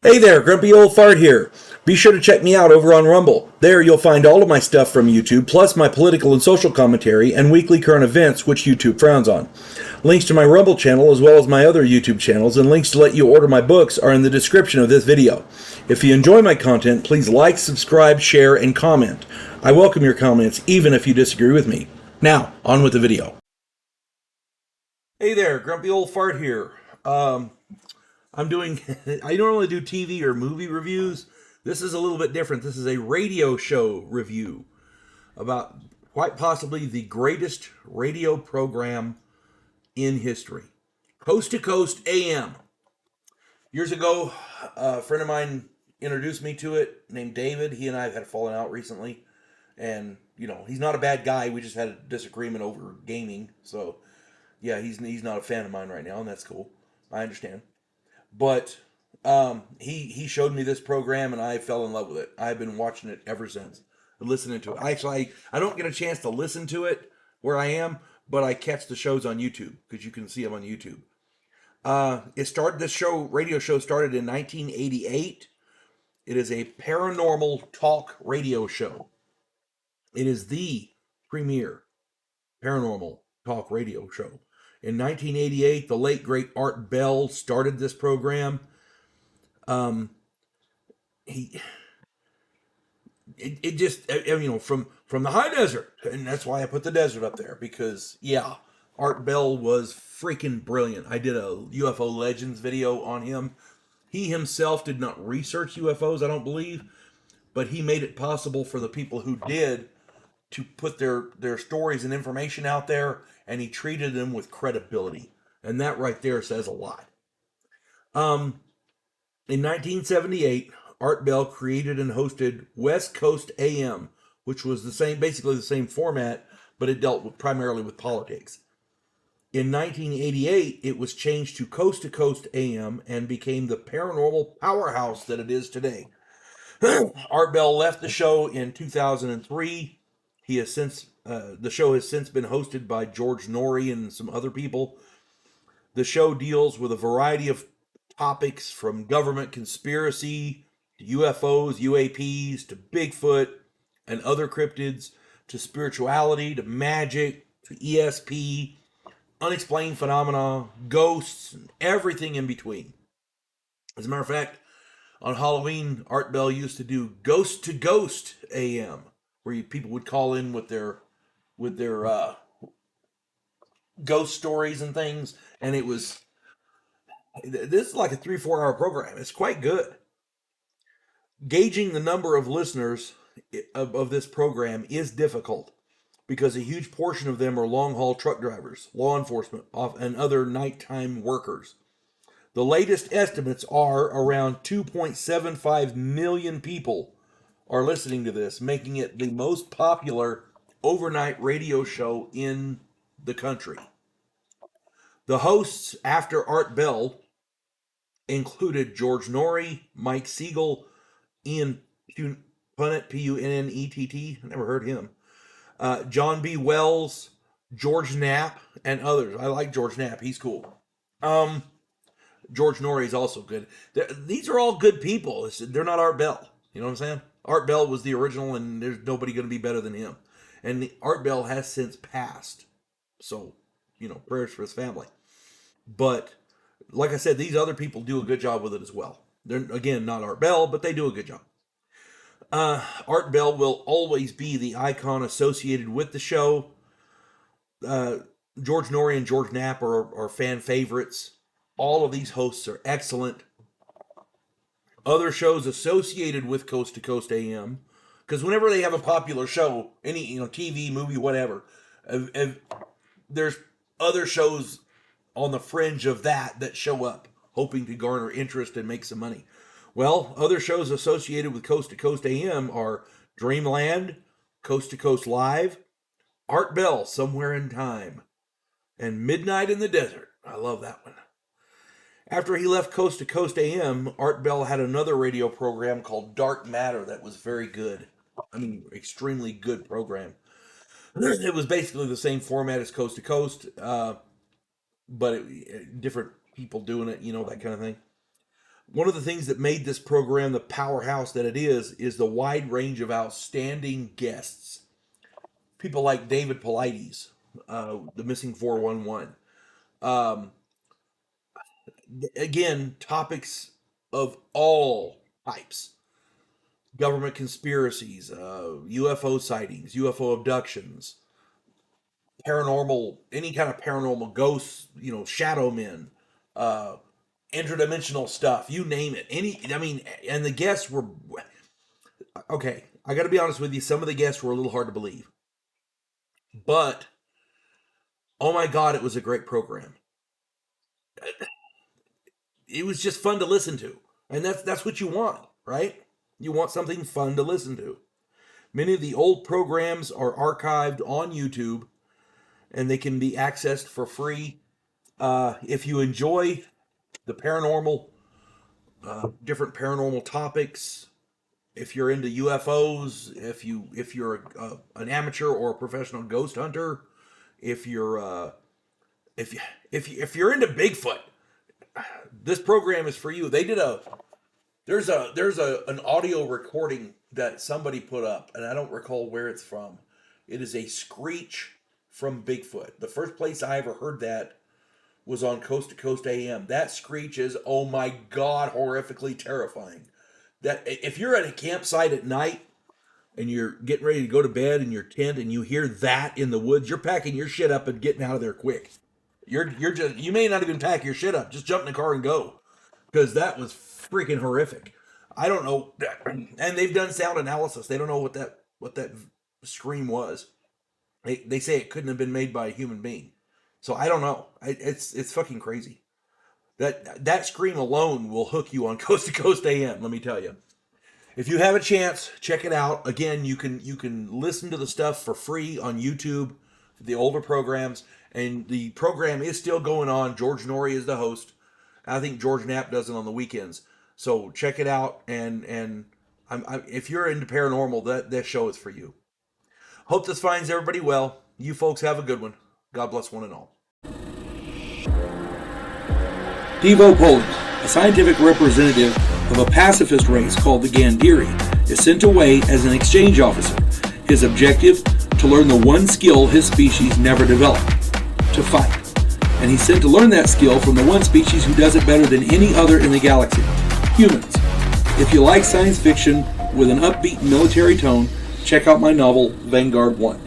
Hey there, Grumpy Old Fart here. Be sure to check me out over on Rumble. There you'll find all of my stuff from YouTube, plus my political and social commentary and weekly current events, which YouTube frowns on. Links to my Rumble channel, as well as my other YouTube channels, and links to let you order my books are in the description of this video. If you enjoy my content, please like, subscribe, share, and comment. I welcome your comments, even if you disagree with me. Now, on with the video. Hey there, Grumpy Old Fart here. I'm doing, I normally do TV or movie reviews. This is a little bit different. This is a radio show review about quite possibly the greatest radio program in history. Coast to Coast AM. Years ago, a friend of mine introduced me to it named David. He and I have had a falling out recently. And, you know, he's not a bad guy. We just had a disagreement over gaming. So, yeah, he's not a fan of mine right now, and that's cool. I understand. But he showed me this program, and I fell in love with it. I've been watching it ever since, listening to it. I don't get a chance to listen to it where I am, but I catch the shows on YouTube because you can see them on YouTube. This radio show started in 1988. It is a paranormal talk radio show. It is the premier paranormal talk radio show. In 1988, the late great Art Bell started this program. He it just from the high desert, and that's why I put the desert up there, because yeah, Art Bell was freaking brilliant. I did a UFO Legends video on him. He himself did not research UFOs, I don't believe, but he made it possible for the people who did to put their stories and information out there, and he treated them with credibility, and that right there says a lot. In 1978, Art Bell created and hosted West Coast AM, which was basically the same format, but it dealt primarily with politics. In 1988, it was changed to Coast AM and became the paranormal powerhouse that it is today. Art Bell left the show in 2003. The show has since been hosted by George Norrie and some other people. The show deals with a variety of topics, from government conspiracy to UFOs, UAPs, to Bigfoot and other cryptids, to spirituality, to magic, to ESP, unexplained phenomena, ghosts, and everything in between. As a matter of fact, on Halloween, Art Bell used to do Ghost to Ghost AM, where people would call in with their ghost stories and things, and this is like a 3-4 hour program. It's quite good. Gauging the number of listeners of this program is difficult, because a huge portion of them are long haul truck drivers, law enforcement, and other nighttime workers. The latest estimates are around 2.75 million people are listening to this, making it the most popular overnight radio show in the country. The hosts after Art Bell included George Norrie, Mike Siegel, Ian Punnett, Punnett, never heard him, John B. Wells, George Knapp, and others. I like George Knapp. He's cool. George Norrie is also good. These are all good people. They're not Art Bell. You know what I'm saying? Art Bell was the original, and there's nobody going to be better than him. And Art Bell has since passed. So, prayers for his family. But, like I said, these other people do a good job with it as well. They're, again, not Art Bell, but they do a good job. Art Bell will always be the icon associated with the show. George Norrie and George Knapp are fan favorites. All of these hosts are excellent. Other shows associated with Coast to Coast AM, because whenever they have a popular show, any TV, movie, whatever, there's other shows on the fringe of that show up, hoping to garner interest and make some money. Well, other shows associated with Coast to Coast AM are Dreamland, Coast to Coast Live, Art Bell, Somewhere in Time, and Midnight in the Desert. I love that one. After he left Coast to Coast AM, Art Bell had another radio program called Dark Matter that was very good. I mean, extremely good program. It was basically the same format as Coast to Coast, but different people doing it, that kind of thing. one of the things that made this program the powerhouse that it is the wide range of outstanding guests. People like David Paulides, the Missing 411. Again, topics of all types. Government conspiracies, UFO sightings, UFO abductions, paranormal, any kind of paranormal ghosts, shadow men, interdimensional stuff, you name it. And the guests were, okay, I got to be honest with you, some of the guests were a little hard to believe. But, oh my God, it was a great program. It was just fun to listen to. And that's what you want, right? You want something fun to listen to. Many of the old programs are archived on YouTube, and they can be accessed for free. If you enjoy the paranormal, different paranormal topics, if you're into UFOs, if you're an amateur or a professional ghost hunter, if you're if you're into Bigfoot, this program is for you. They did there's an audio recording that somebody put up, and I don't recall where it's from. It is a screech from Bigfoot. The first place I ever heard that was on Coast to Coast AM. That screech is, oh my God, horrifically terrifying. That if you're at a campsite at night and you're getting ready to go to bed in your tent and you hear that in the woods, you're packing your shit up and getting out of there quick. You may not even pack your shit up. Just jump in the car and go, because that was freaking horrific. I don't know, and they've done sound analysis. They don't know what that scream was. They say it couldn't have been made by a human being. So I don't know. It's fucking crazy. That scream alone will hook you on Coast to Coast AM. Let me tell you. If you have a chance, check it out. Again, you can listen to the stuff for free on YouTube, the older programs, and the program is still going on. George Norrie is the host. I think George Knapp does it on the weekends. So check it out, and if you're into paranormal, that show is for you. Hope this finds everybody well. You folks have a good one. God bless one and all. Devo Poland, a scientific representative of a pacifist race called the Gandhiri, is sent away as an exchange officer. His objective, to learn the one skill his species never developed, to fight. And he's sent to learn that skill from the one species who does it better than any other in the galaxy, humans. If you like science fiction with an upbeat military tone, check out my novel, Vanguard One.